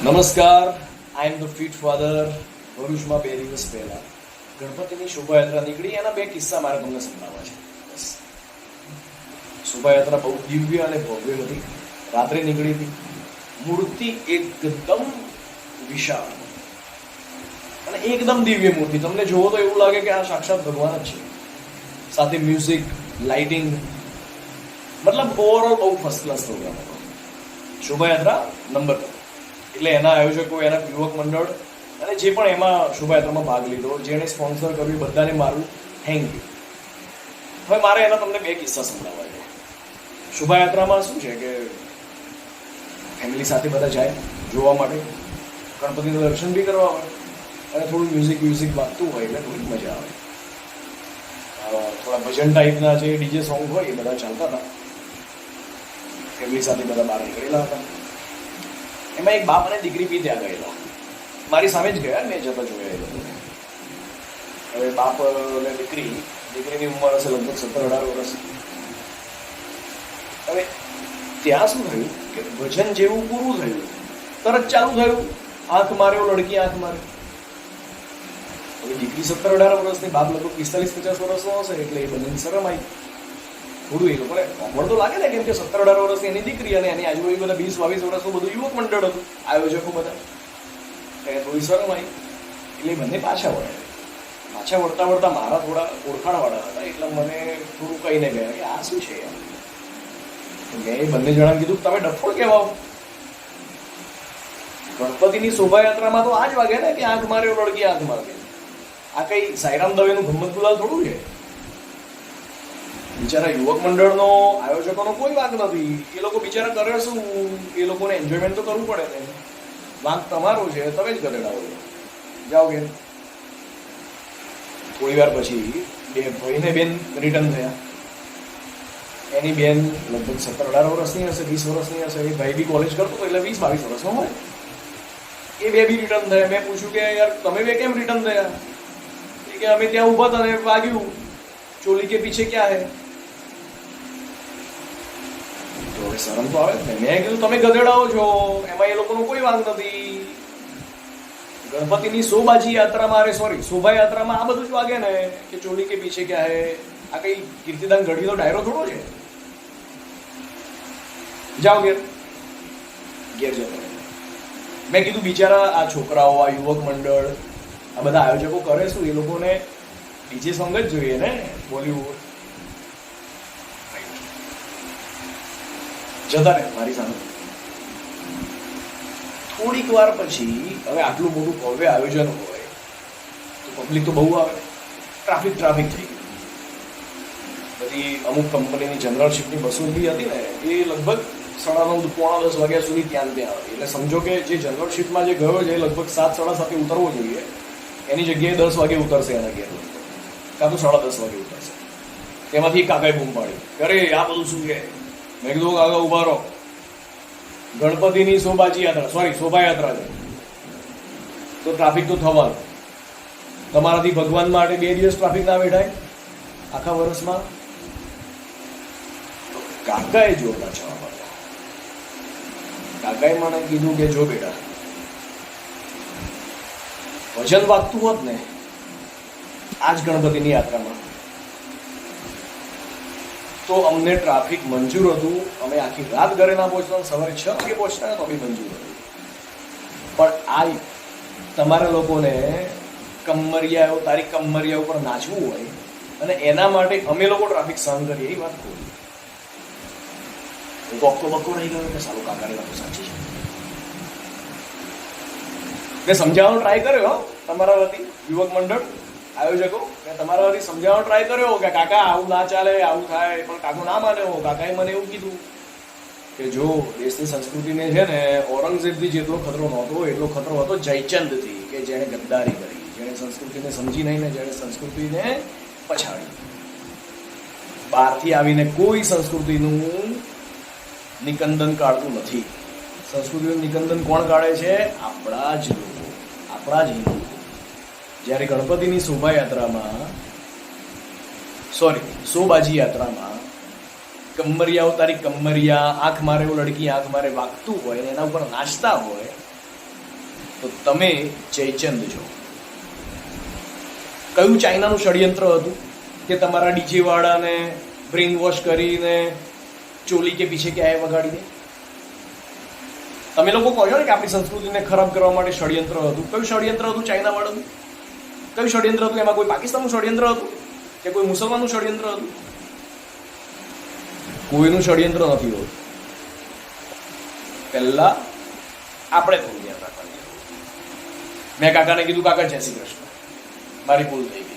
નમસ્કાર, આઈ am the fit father. ભરૂચમાં 2 દિવસ પહેલા ગણપતિની શોભાયાત્રા નીકળી. એના 2 કિસ્સા મારે તમને સંભળાવવા છે. બસ. શોભાયાત્રા બહુ દિવ્ય અને ભવ્ય હતી. રાત્રે નીકળી હતી. મૂર્તિ એકદમ વિશાળ અને એકદમ દિવ્ય મૂર્તિ. તમને જોવો તો એવું લાગે કે આ સાક્ષાત ભગવાન જ છે. સાથે મ્યુઝિક, લાઇટિંગ, મતલબ ઓવરઓલ બહુ ફર્સ્ટ ક્લાસ પ્રોગ્રામ હતો. શોભાયાત્રા નંબર 2. એટલે એના આયોજકો, એના યુવક મંડળ અને જે પણ એમાં શોભાયાત્રામાં ભાગ લીધો, જેણે સ્પોન્સર કર્યું, બધાને મારું થેન્ક યુ. હવે મારે એના તમને 2 કિસ્સા સંભળાવવા છે. શોભાયાત્રામાં શું છે કે ફેમિલી સાથે બધા જાય જોવા માટે, ગણપતિનું દર્શન બી કરવા આવે અને થોડું મ્યુઝિક વાગતું હોય એટલે થોડી મજા આવે. થોડા ભજન ટાઈપના જે ડીજે સોંગ હોય એ બધા ચાલતા હતા. ફેમિલી સાથે બધા બહાર નીકળેલા હતા. એમાં એક બાપ અને દીકરી બી ત્યાં ગયેલા. મારી સામે જ ગયા, મેં જતા જોયા એ લોકોને. હવે બાપ અને દીકરીની ઉંમર હશે લગભગ 17-18 વર્ષ. હવે ત્યાં શું થયું કે ભજન જેવું પૂરું થયું, તરત ચાલુ થયું, આંખ માર્યો લડકી, આંખ માર્યો. હવે દીકરી 17-18 વર્ષની, બાપ લગભગ 45-50 વર્ષનો હશે, એટલે એ બંનેની શરમ આવી. થોડું એ લોકોને ઓકવર્ડ તો લાગે ને, કેમ કે 17-18 વર્ષની એની દીકરી અને એની આજુબાજુ બધા 20-22 વર્ષનું બધું યુવક મંડળ હતું, આયોજકો બધા. થોડી શરમ આવી એટલે બંને પાછા વળતા મારા થોડા ઓળખાણવાળા હતા, એટલે મને થોડું કહીને ગયા કે આ શું છે યાર. મેં એ બંને જણાને કીધું તમે ડફોળ કહેવાઓ. ગણપતિની શોભાયાત્રામાં તો આ જ વાગે ને કે આંખ માર્યો લડકી, આંખ મારે. આ કઈ સાઈરામ દવેનું ગમ્મત ગુલાલ થોડું છે. બિચારા યુવક મંડળનો, આયોજકોનો કોઈ વાંક નથી. એ લોકો બિચારા કરે શું, એ લોકોને એન્જોયમેન્ટ તો કરવું પડે ને. વાંક તમારો છે, તમે જ ગધેડાઓ જાઓ કે. થોડી વાર પછી ભાઈને બેન રિટર્ન થયા. એની બેન લગભગ 17-18 વર્ષની હશે, 20 વર્ષની હશે. એ ભાઈ બી કોલેજ કરતો એટલે 20-22 વર્ષનો હોય. એ બે બી રિટર્ન થયા. મેં પૂછ્યું કે યાર તમે બે કેમ રિટર્ન થયા? કે અમે ત્યાં ઊભા હતા ને વાગ્યું, ચોલી કે પીછે ક્યાં હે. તો હવે શરમ તો આવે જ ને. મેં કીધું તમે ગધેડાઓ છો, એમાં એ લોકોનો કોઈ વાંક નથી. ગણપતિની શોભાયાત્રામાં આ બધું જ વાગે ને કે ચોલી કે પીછે ક્યાં હે. આ કઈ કીર્તિદાન ગઢવીનો ડાયરો થોડો છે. જાઓ ઘેર જતો. મેં કીધું બિચારા આ છોકરાઓ, આ યુવક મંડળ, આ બધા આયોજકો કરે શું? એ લોકોને ડીજે સોંગ જ જોઈએ ને, બોલીવુડ. જતા રહે મારી સામે. થોડીક વાર પછી, હવે આટલું મોટું ભવ્ય આયોજન હોય તો પબ્લિક તો બહુ આવે. ટ્રાફિક થઈ ગયું. બધી અમુક કંપનીની જનરલશીપની બસો બી હતી ને, એ લગભગ 9:30-9:45 વાગ્યા સુધી ત્યાં આવે. એટલે સમજો કે જે જનરલશીપમાં જે ગયો છે એ લગભગ 7-7:30 ઉતરવો જોઈએ, એની જગ્યાએ 10 વાગે ઉતરશે એના ઘેર, કાં તો 10:30 વાગે ઉતરશે. તેમાંથી કાકાએ બૂમ પાડી, અરે આ બધું શું છે? મેં કીધું કાકા ઉભા રહો, ગણપતિની શોભાયાત્રા છે તો ટ્રાફિક તો થવાનું. તમારાથી ભગવાન માટે 2 દિવસ ટ્રાફિક ના બેઠાય આખા વર્ષમાં? કાકાએ જોરદાર જવાબ આપ્યો. કાકાએ મને કીધું કે જો બેટા, ભજન વાગતું હોત ને આજ ગણપતિની યાત્રામાં તો અમને ટ્રાફિક મંજૂર હતું. અમે આખી રાત ઘરે ના પહોંચતા, સવારે 6 વાગે પહોંચતા તો બી મંજૂર હતું. પણ આ તમારા લોકોને તારી કમરિયા ઉપર નાચવું હોય અને એના માટે અમે લોકો ટ્રાફિક સહન કરીએ, એ વાત ખોટી. હું તો બક્કો રહી ગયો કે સારું કાકાની વાત સાચી છે. મેં સમજાવવાનો ટ્રાય કર્યો તમારા વતી, યુવક મંડળ આયોજકો, મેં તમારા વતી સમજાવવાનો ટ્રાય કર્યો કે કાકા આવું ના ચાલે, આવું થાય. પણ કાકો ના માન્યો. કાકાએ મને એવું કીધું કે જો દેશની સંસ્કૃતિને છે ને ઔરંગઝેબથી જેટલો ખતરો નહોતો એટલો ખતરો હતો જયચંદથી, કે જેણે ગદ્દારી કરી, જેણે સંસ્કૃતિને સમજી નહીં ને જેણે સંસ્કૃતિને પછાડી. બહારથી આવીને કોઈ સંસ્કૃતિનું નિકંદન કાઢતું નથી. સંસ્કૃતિનું નિકંદન કોણ કાઢે છે? આપણા જ લોકો, આપણા જ હિન્દુ. જ્યારે ગણપતિની શોભાજી યાત્રામાં કમરિયાઓ તારી કમરિયા, આંખ મારે લડકી, આંખ મારે વાગતું હોય ને એના ઉપર નાચતા હોય તો તમે જયચંદ છો. કયું ચાઇનાનું ષડયંત્ર હતું કે તમારા ડીજે વાળાને બ્રેઇન વોશ કરીને ચોલી કે પીછે ક્યાંય વગાડી દે? તમે લોકો કહો છો ને કે આપણી સંસ્કૃતિને ખરાબ કરવા માટે ષડયંત્ર હતું. કયું ષડયંત્ર હતું ચાઇના વાળાનું? કયું ષડયંત્ર હતું? એમાં કોઈ પાકિસ્તાનનું ષડયંત્ર હતું કે કોઈ મુસલમાનનું ષડયંત્ર હતું? કોઈનું ષડયંત્ર નથી હોતું. પહેલા આપણે થોડું ધ્યાન રાખવાનું. મેં કાકાને કીધું, કાકા જય શ્રી કૃષ્ણ, મારી ભૂલ થઈ ગઈ.